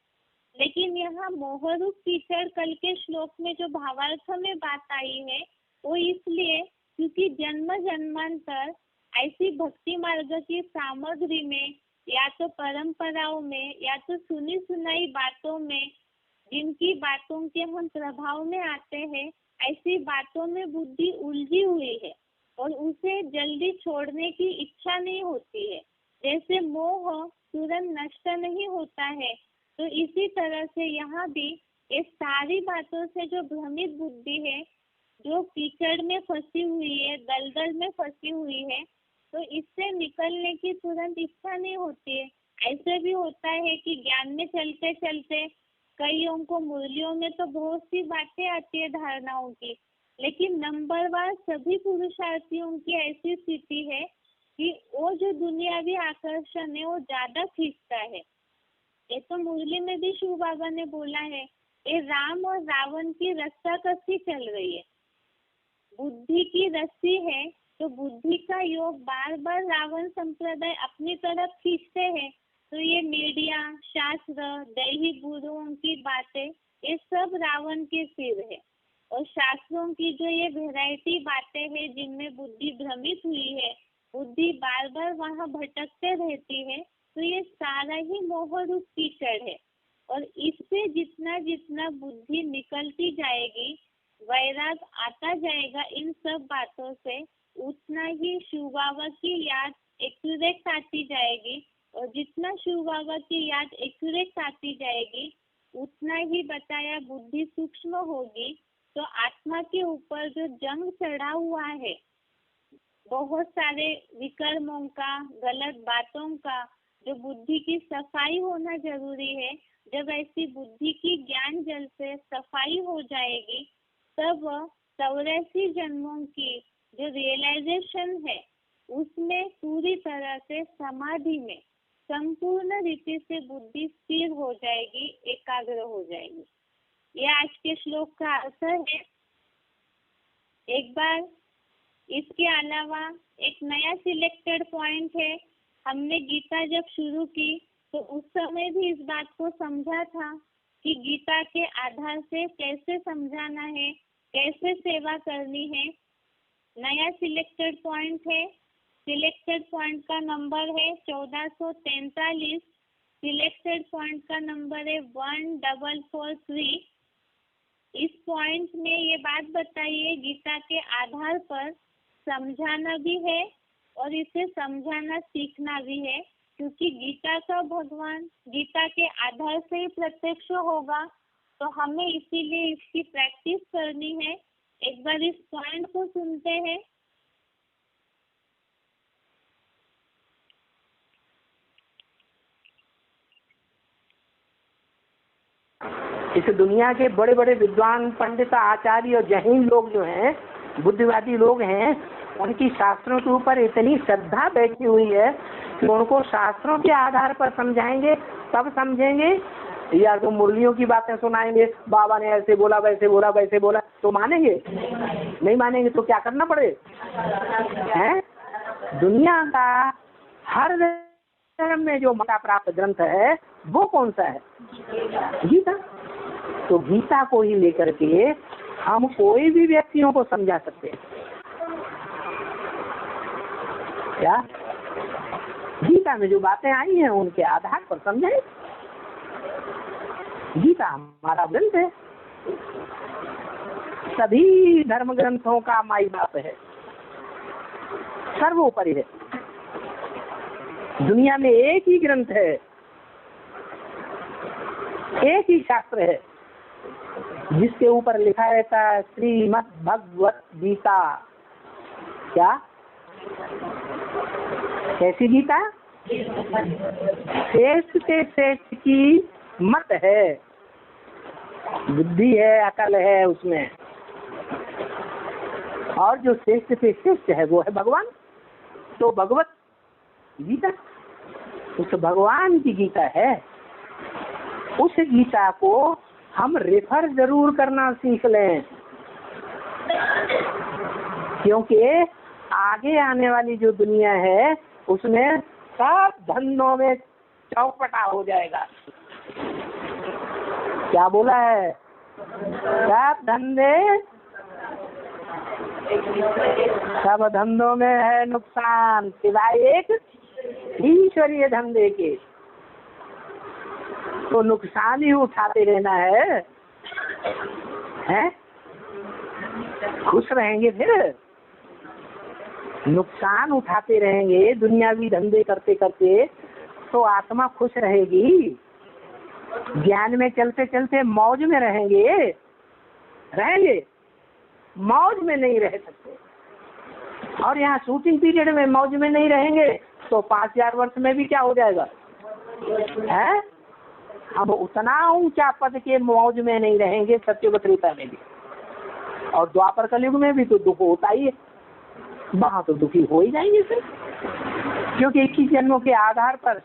लेकिन यहाँ मोह रूप कीचड़ कल के श्लोक में जो भावार्थ में बात आई है वो इसलिए क्योंकि जन्म जन्मांतर ऐसी भक्ति मार्ग की सामग्री में या तो परंपराओं में या तो सुनी सुनाई बातों में, जिनकी बातों के हम प्रभाव में आते हैं, ऐसी बातों में बुद्धि उलझी हुई है और उसे जल्दी छोड़ने की इच्छा नहीं होती है। जैसे मोह तुरंत नष्ट नहीं होता है, तो इसी तरह से यहाँ भी इस सारी बातों से जो भ्रमित बुद्धि है, जो कीचड़ में फंसी हुई है, दलदल में फंसी हुई है, तो इससे निकलने की तुरंत इच्छा नहीं होती है। ऐसे भी होता है कि ज्ञान में चलते चलते कईयों को मुरलियों में तो बहुत सी बातें आती है धारणाओं की, लेकिन नंबरवार सभी पुरुषार्थियों की ऐसी स्थिति है कि वो जो दुनियावी आकर्षण है वो ज्यादा खींचता है। ये तो मुरली में भी शिव बाबा ने बोला है, ये राम और रावण की रस्साकसी चल रही है। बुद्धि की रस्सी है, तो बुद्धि का योग बार बार रावण संप्रदाय अपनी तरफ खींचते हैं। तो ये मीडिया, शास्त्र, दैहिक गुरुओं की बातें, ये सब रावण के सिर है। और शास्त्रों की जो ये वैरायटी बातें हैं जिनमें बुद्धि भ्रमित हुई है, बुद्धि बार बार वहाँ भटकते रहती है, तो ये सारा ही मोह रूप कीचड़ है। और इससे जितना जितना बुद्धि निकलती जाएगी, वैराग आता जाएगा इन सब बातों से, उतना ही शिव बाबा की याद एक्यूरेट आती जाएगी। और जितना शिव बाबा की याद एक्यूरेट आती जाएगी, उतना ही बताया बुद्धि सूक्ष्म होगी। तो आत्मा के ऊपर जो जंग चढ़ा हुआ है, बहुत सारे विकर्मों का, गलत बातों का, जो बुद्धि की सफाई होना जरूरी है। जब ऐसी बुद्धि की ज्ञान जल से सफाई हो जाएगी, तब 84 जन्मों की जो रियलाइजेशन है उसमें पूरी तरह से समाधि में संपूर्ण रीति से बुद्धि स्थिर हो जाएगी, एकाग्र हो जाएगी। यह आज के श्लोक का अर्थ है। एक बार इसके अलावा एक नया सिलेक्टेड पॉइंट है। हमने गीता जब शुरू की तो उस समय भी इस बात को समझा था कि गीता के आधार से कैसे समझाना है, कैसे सेवा करनी है। नया सिलेक्टेड पॉइंट है। सिलेक्टेड पॉइंट का नंबर है 1443। सिलेक्टेड पॉइंट का नंबर है 1443। इस पॉइंट में ये बात बताइए, गीता के आधार पर समझाना भी है और इसे समझाना सीखना भी है, क्योंकि गीता का भगवान गीता के आधार से ही प्रत्यक्ष होगा, तो हमें इसीलिए इसकी प्रैक्टिस करनी है। एक बार इस पॉइंट को सुनते हैं। इस दुनिया के बड़े बड़े विद्वान पंडित आचार्य और जहीन लोग जो हैं, बुद्धिवादी लोग हैं, उनकी शास्त्रों के ऊपर इतनी श्रद्धा बैठी हुई है कि उनको शास्त्रों के आधार पर समझाएंगे तब समझेंगे, या तो मुरलियों की बातें सुनाएंगे, बाबा ने ऐसे बोला वैसे बोला तो मानेंगे? नहीं मानेंगे तो क्या करना पड़े हैं? दुनिया का हर धर्म में जो मता प्राप्त ग्रंथ है वो कौन सा है? गीता। तो गीता को ही लेकर के हम कोई भी व्यक्तियों को समझा सकते हैं। क्या गीता में जो बातें आई हैं उनके आधार पर समझाएं। गीता हमारा ग्रंथ है, सभी धर्म ग्रंथों का माई बाप है, सर्वोपरि है। दुनिया में एक ही ग्रंथ है, एक ही शास्त्र है जिसके ऊपर लिखा रहता है श्रीमद् भगवत गीता। क्या? कैसी गीता? श्रेष्ठ से श्रेष्ठ की मत है, बुद्धि है, अकल है उसमें, और जो श्रेष्ठ से श्रेष्ठ है वो है भगवान। तो भगवत गीता उस भगवान की गीता है। उस गीता को हम रेफर जरूर करना सीख लें, क्योंकि आगे आने वाली जो दुनिया है उसमें सब धंधों में चौपटा हो जाएगा। क्या बोला है? सब धंधों में है नुकसान, सिवाय एक ईश्वरीय धंधे के। तो नुकसान ही उठाते रहना है, हैं? खुश रहेंगे फिर? नुकसान उठाते रहेंगे दुनियावी धंधे करते करते तो आत्मा खुश रहेगी? ज्ञान में चलते चलते मौज में रहेंगे? मौज में नहीं रह सकते। और यहाँ शूटिंग पीरियड में मौज में नहीं रहेंगे तो 5000 वर्ष में भी क्या हो जाएगा है? अब उतना ऊंचा पद के मौज में नहीं रहेंगे सत्ययुग त्रेता में भी, और द्वापर कलयुग में भी तो दुख होता ही है, वहां तो दुखी हो ही जाएंगे फिर, क्योंकि 21 जन्मों के आधार पर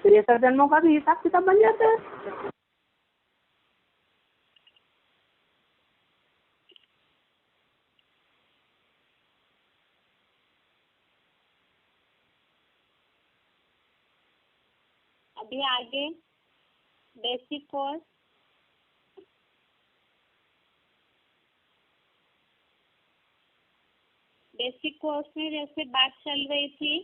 63 जन्मों का भी हिसाब किताब बन जाता है। अभी आगे बेसिक कोर्स। बेसिक कोर्स में जैसे बात चल रही थी,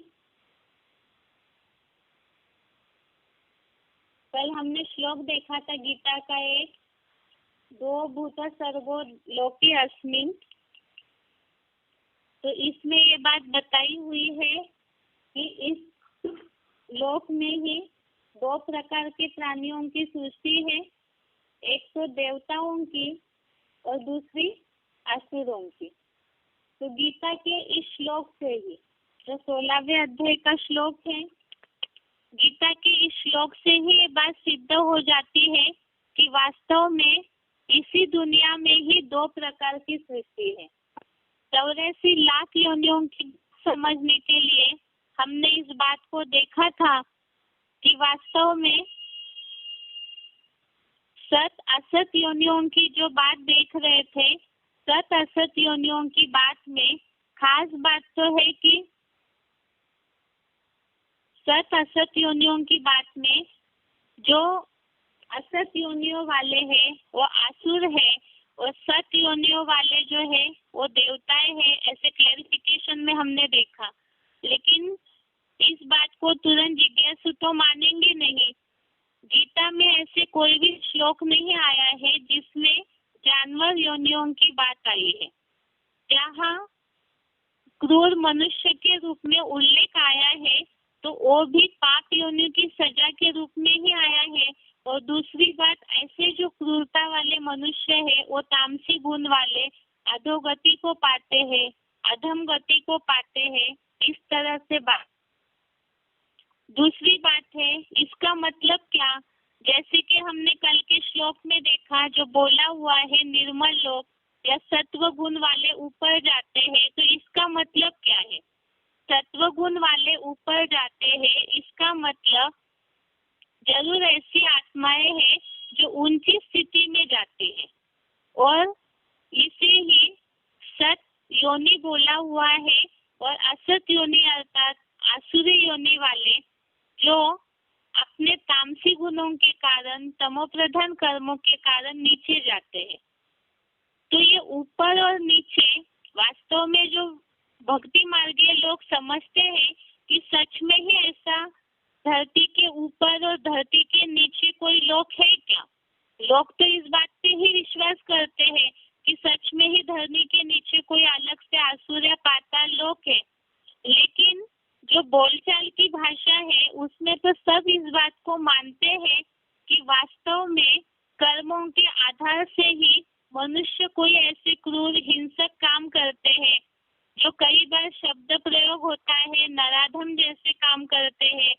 कल हमने श्लोक देखा था गीता का एक, दो भूत सर्गो लोके अस्मिन्। तो इसमें ये बात बताई हुई है कि इस लोक में ही 2 प्रकार के प्राणियों की सृष्टि है, एक तो देवताओं की और दूसरी असुरों की। तो गीता के इस श्लोक से ही, जो 16वें अध्याय का श्लोक है, गीता के इस श्लोक से ही ये बात सिद्ध हो जाती है कि वास्तव में इसी दुनिया में ही 2 प्रकार की सृष्टि है। 84 लाख योनियों की समझने के लिए हमने इस बात को देखा था कि वास्तव में सत असत योनियों की जो बात देख रहे थे, सत असत योनियों की बात में खास बात तो है कि सत असत योनियों की बात में जो असत योनियों वाले हैं वो आसुर है और सत योनियों वाले जो है वो देवताएं हैं, ऐसे क्लैरिफिकेशन में हमने देखा। लेकिन इस बात को तुरंत जिज्ञासु तो मानेंगे नहीं जहाँ क्रूर मनुष्य के रूप में उल्लेख आया है तो वो भी पाप योनि की सजा के रूप में ही आया है। और दूसरी बात, ऐसे जो क्रूरता वाले मनुष्य है वो तामसी गुण वाले अधोगति को पाते हैं, अधम गति को पाते हैं, इस तरह से बात। दूसरी बात है, इसका मतलब क्या, जैसे कि हमने कल के श्लोक में देखा, जो बोला हुआ है निर्मल लोक या सत्व गुण वाले ऊपर जाते हैं, तो इसका मतलब क्या है? सत्व गुण वाले ऊपर जाते हैं, इसका मतलब जरूर ऐसी आत्माएं हैं जो ऊंची स्थिति में जाती है। और इसे ही सत योनि बोला हुआ है। और असत योनि अर्थात आसुरी योनि वाले जो अपने तामसी गुणों के कारण, तमोप्रधान कर्मों के कारण नीचे जाते हैं। तो ये ऊपर और नीचे वास्तव में जो भक्ति मार्गीय लोग समझते हैं कि सच में ही ऐसा धरती के ऊपर और धरती के नीचे कोई लोक है क्या? लोग तो इस बात पे ही विश्वास करते हैं कि सच में ही धरती के नीचे कोई अलग से आसुर या पाताल लोक है। लेकिन जो बोलचाल की भाषा है उसमें तो सब इस बात को मानते हैं कि वास्तव में कर्मों के आधार से ही मनुष्य कोई ऐसे क्रूर हिंसक काम करते हैं जो कई बार शब्द प्रयोग होता है, नराधम जैसे काम करते हैं,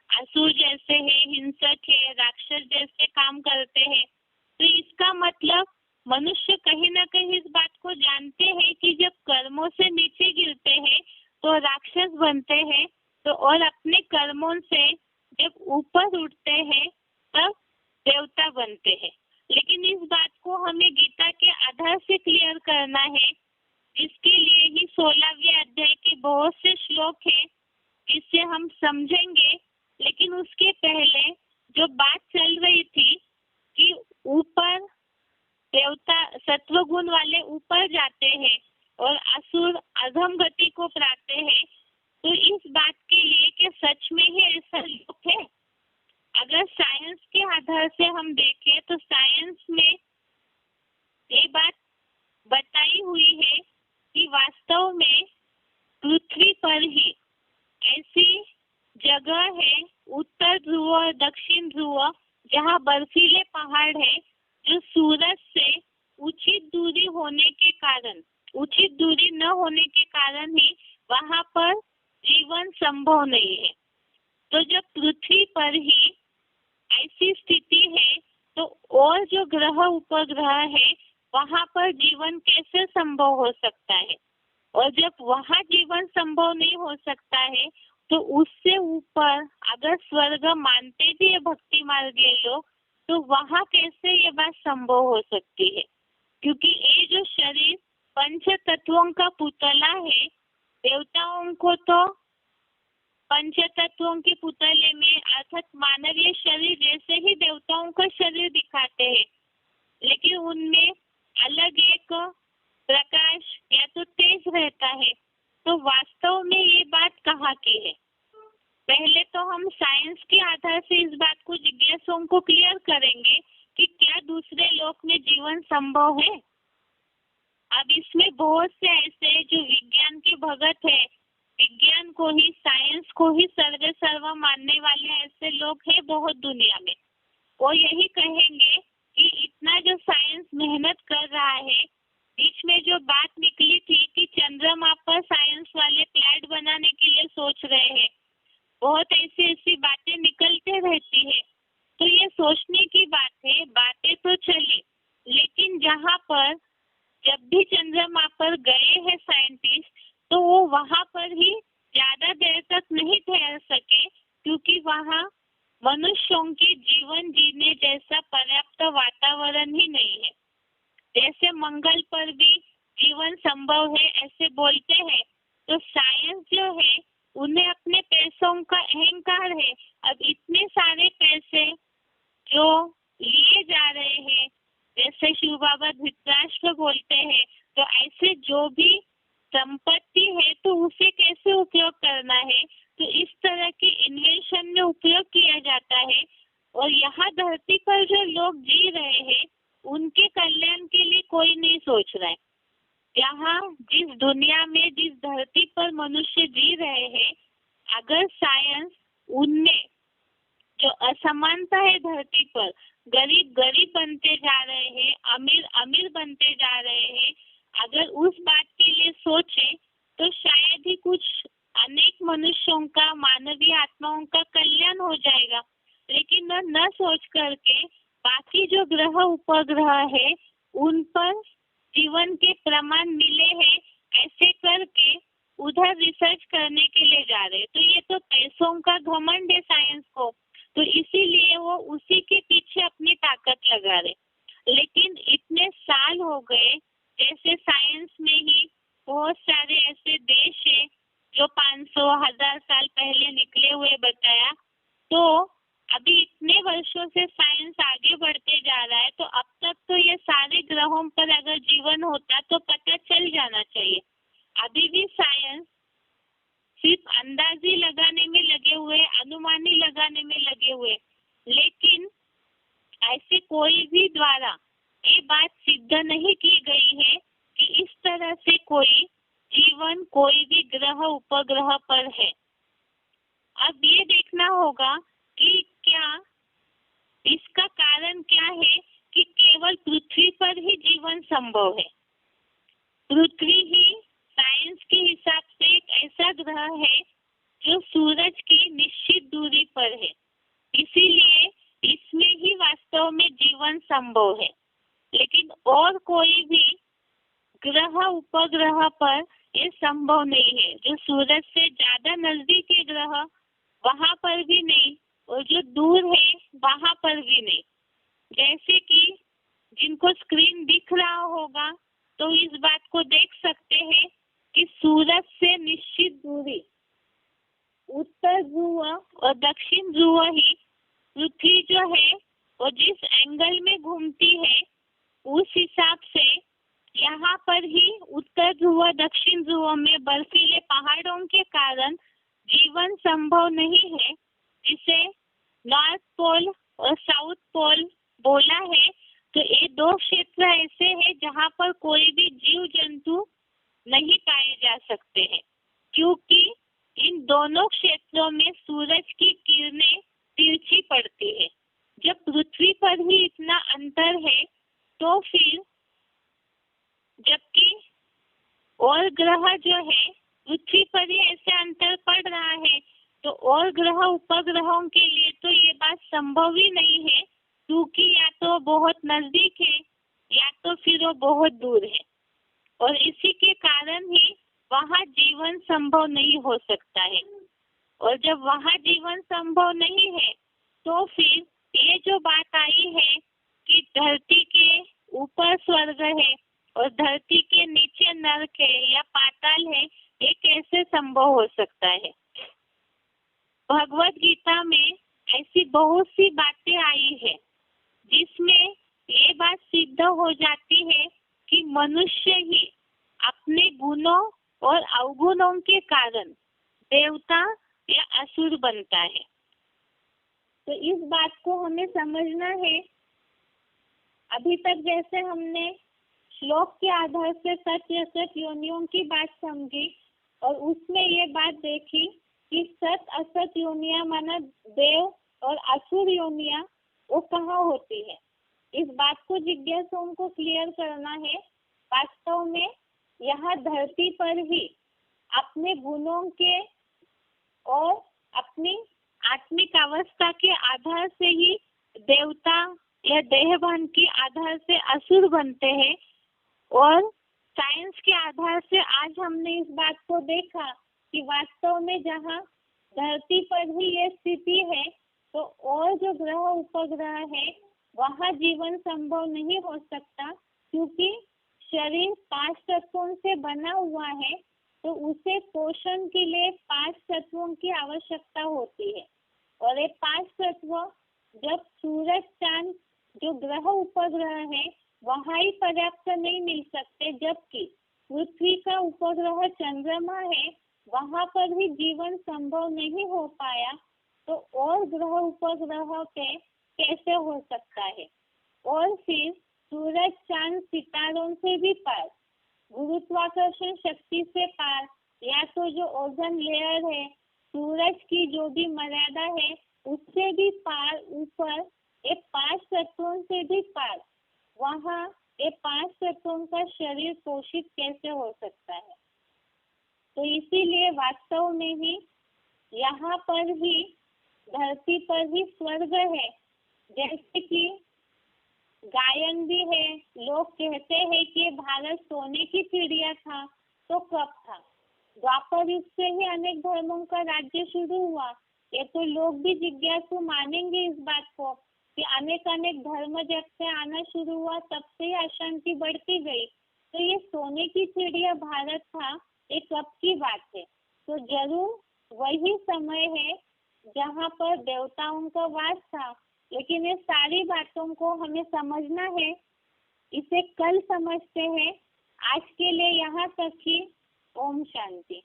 असुर जैसे है, हिंसक है, राक्षस जैसे काम करते हैं। तो इसका मतलब मनुष्य कहीं ना कहीं इस बात को जानते हैं कि जब कर्मों से नीचे गिरते हैं तो राक्षस बनते हैं, तो और अपने कर्मों से जब ऊपर उठते हैं तब देवता बनते हैं। लेकिन इस बात को हमें गीता के आधार से क्लियर करना है, इसके लिए ही 16वें अध्याय के बहुत से श्लोक है जिससे हम समझेंगे। लेकिन उसके पहले जो बात चल रही थी कि ऊपर देवता सत्व गुण वाले ऊपर जाते हैं और असुर अधम गति को पाते हैं, तो इस बात के लिए कि सच में ही ऐसा लोक है। अगर साइंस के आधार से हम देखें तो साइंस में ये बात बताई हुई है कि वास्तव में पृथ्वी पर ही ऐसी जगह है, उत्तर ध्रुव और दक्षिण ध्रुव, जहाँ बर्फीले पहाड़ है जो सूरज से उचित दूरी होने के कारण, उचित दूरी न होने के कारण ही वहाँ पर जीवन संभव नहीं है। तो जब पृथ्वी पर ही ऐसी स्थिति है तो और जो ग्रह उपग्रह है वहाँ पर जीवन कैसे संभव हो सकता है? और जब वहाँ जीवन संभव नहीं हो सकता है तो उससे ऊपर अगर स्वर्ग मानते भी है भक्ति मार्गीय लोग, तो वहाँ कैसे ये बात संभव हो सकती है? क्योंकि ये जो शरीर पंच तत्वों का पुतला है, देवताओं को तो पंच तत्वों के पुतले में अर्थात मानवीय शरीर जैसे ही देवताओं का शरीर दिखाते हैं, लेकिन उनमें अलग एक प्रकाश या तो तेज रहता है। तो वास्तव में ये बात कहाँ की है? पहले तो हम साइंस के आधार से इस बात को जिज्ञासुओं को क्लियर करेंगे कि क्या दूसरे लोक में जीवन संभव है। अब इसमें बहुत से ऐसे जो विज्ञान के भगत है, विज्ञान को ही, साइंस को ही सर्वे सर्वा मानने वाले ऐसे लोग हैं बहुत दुनिया में। वो यही कहेंगे कि इतना जो साइंस मेहनत कर रहा है, बीच में जो बात निकली थी कि चंद्रमा पर साइंस वाले प्लेट बनाने के लिए सोच रहे हैं, बहुत ऐसी ऐसी बातें निकलते रहती है। तो ये सोचने की बात है, बातें तो चली, लेकिन जहाँ पर जब भी चंद्रमा पर गए हैं साइंटिस्ट, तो वो वहाँ पर ही ज्यादा देर तक नहीं ठहर सके, क्योंकि वहाँ मनुष्यों के जीवन जीने जैसा पर्याप्त वातावरण ही नहीं है। जैसे मंगल पर भी जीवन संभव है ऐसे बोलते हैं, तो साइंस जो है उन्हें अपने पैसों का अहंकार है। अब इतने सारे पैसे जो लिए जा रहे हैं, जैसे शिव बाबा धृतराष्ट्र बोलते हैं, तो ऐसे जो भी संपत्ति है तो उसे कैसे उपयोग करना है, तो इस तरह के इन्वेंशन में उपयोग किया जाता है। और यहाँ धरती पर जो लोग जी रहे हैं उनके कल्याण के लिए कोई नहीं सोच रहा है। जहाँ जिस दुनिया में जिस धरती पर मनुष्य जी रहे हैं, अगर साइंस उनमें जो असमानता है धरती पर, गरीब गरीब बनते जा रहे हैं, अमीर अमीर बनते जा रहे हैं, अगर उस बात के लिए सोचे तो शायद ही कुछ अनेक मनुष्यों का, मानवीय आत्माओं का कल्याण हो जाएगा। लेकिन न सोच करके बाकी जो ग्रह उपग्रह है उन पर जीवन के प्रमाण मिले हैं, ऐसे करके उधर रिसर्च करने के लिए जा रहे। तो ये तो पैसों का घमंड है साइंस को, तो इसीलिए वो उसी के पीछे अपनी ताकत लगा रहे। लेकिन इतने साल हो गए, जैसे साइंस में ही बहुत सारे ऐसे देश है जो 500,000 साल पहले निकले हुए बताया, तो अभी इतने वर्षों से साइंस आगे बढ़ते जा रहा है, तो अब तक तो ये सारे ग्रहों पर अगर जीवन होता तो पता चल जाना चाहिए। अभी भी साइंस सिर्फ अंदाजी लगाने में लगे हुए, अनुमानी लगाने में लगे हुए, लेकिन ऐसे कोई भी द्वारा ये बात सिद्ध नहीं की गई है कि इस तरह से कोई जीवन कोई भी ग्रह उपग्रह पर है। अब ये देखना होगा कि क्या इसका कारण क्या है कि केवल पृथ्वी पर ही जीवन संभव है। पृथ्वी ही साइंस के हिसाब से एक ऐसा ग्रह है जो सूरज की निश्चित दूरी पर है, इसीलिए इसमें ही वास्तव में जीवन संभव है। लेकिन और कोई भी ग्रह उपग्रह पर ये संभव नहीं है। जो सूरज से ज्यादा नजदीक है ग्रह, वहां पर भी नहीं, और जो दूर है वहां पर भी नहीं। जैसे कि जिनको स्क्रीन दिख रहा होगा तो इस बात को देख सकते हैं कि सूरज से निश्चित दूरी उत्तर ध्रुव और दक्षिण ध्रुव ही पृथ्वी जो है वो जिस एंगल में घूमती है, उस हिसाब से यहाँ पर ही उत्तर ध्रुव दक्षिण ध्रुव में बर्फीले पहाड़ों के कारण जीवन संभव नहीं है, जिसे नॉर्थ पोल और साउथ पोल बोला है। तो ये दो क्षेत्र ऐसे हैं जहाँ पर कोई भी जीव जंतु नहीं पाए जा सकते हैं, क्योंकि इन दोनों क्षेत्रों में सूरज की किरणें तिरछी पड़ती है। जब पृथ्वी पर ही इतना अंतर है, तो फिर जबकि और ग्रह जो है पृथ्वी पर ही ऐसे अंतर पड़ रहा है, तो और ग्रह उपग्रहों के लिए तो ये बात संभव ही नहीं है, क्योंकि या तो बहुत नजदीक है या तो फिर वो बहुत दूर है, और इसी के कारण ही वहाँ जीवन संभव नहीं हो सकता है। और जब वहाँ जीवन संभव नहीं है, तो फिर ये जो बात आई है कि धरती के ऊपर स्वर्ग है और धरती के नीचे नरक है या पाताल है, ये कैसे संभव हो सकता है। भगवत गीता में ऐसी बहुत सी बातें आई है जिसमें ये बात सिद्ध हो जाती है कि मनुष्य ही अपने गुणों और अवगुणों के कारण देवता या असुर बनता है। तो इस बात को हमें समझना है। अभी तक जैसे हमने श्लोक के आधार से सत असत योनियों की बात समझी और उसमें ये बात देखी कि सत असत योनिया माना देव और असुर योनिया वो कहाँ होती है। इस बात को जिज्ञासुओं को क्लियर करना है। वास्तव में यहाँ धरती पर ही अपने गुणों के और अपनी आत्मिक अवस्था के आधार से ही देवता या देहभान के आधार से असुर बनते हैं, और साइंस के आधार से आज हमने इस बात को देखा कि वास्तव में जहाँ धरती पर ही ये स्थिति है, तो और जो ग्रह उपग्रह है वहाँ जीवन संभव नहीं हो सकता, क्योंकि शरीर 5 तत्वों से बना हुआ है, तो उसे पोषण के लिए 5 तत्वों की आवश्यकता होती है। और ये 5 तत्व जब सूरज चांद जो ग्रह उपग्रह है वहाँ ही पर्याप्त नहीं मिल सकते, जबकि पृथ्वी का उपग्रह चंद्रमा है वहाँ पर भी जीवन संभव नहीं हो पाया, तो और ग्रह उपग्रह पे कैसे हो सकता है। और फिर सूरज चांद सितारों से भी पार, गुरुत्वाकर्षण शक्ति से पार, या तो जो ओजोन लेयर है, सूरज की जो भी मर्यादा है, उससे भी पार, ऊपर एक 5 तत्वों से भी पार, वहाँ ये 5 तत्वों का शरीर पोषित कैसे हो सकता है। तो इसीलिए वास्तव में ही यहाँ पर ही धरती पर ही स्वर्ग है। जैसे कि गायन भी है, लोग कहते हैं कि भारत सोने की चिड़िया था, तो कब था? द्वापर युग से ही अनेक धर्मों का राज्य शुरू हुआ। ये तो लोग भी जिज्ञासु मानेंगे इस बात को कि अनेक धर्म जब से आना शुरू हुआ, तब से ही अशांति बढ़ती गई। तो ये सोने की चिड़िया भारत था, ये कब की बात है? तो जरूर वही समय है जहाँ पर देवताओं का वास था। लेकिन ये सारी बातों को हमें समझना है, इसे कल समझते हैं। आज के लिए यहाँ तक ही। ओम शांति।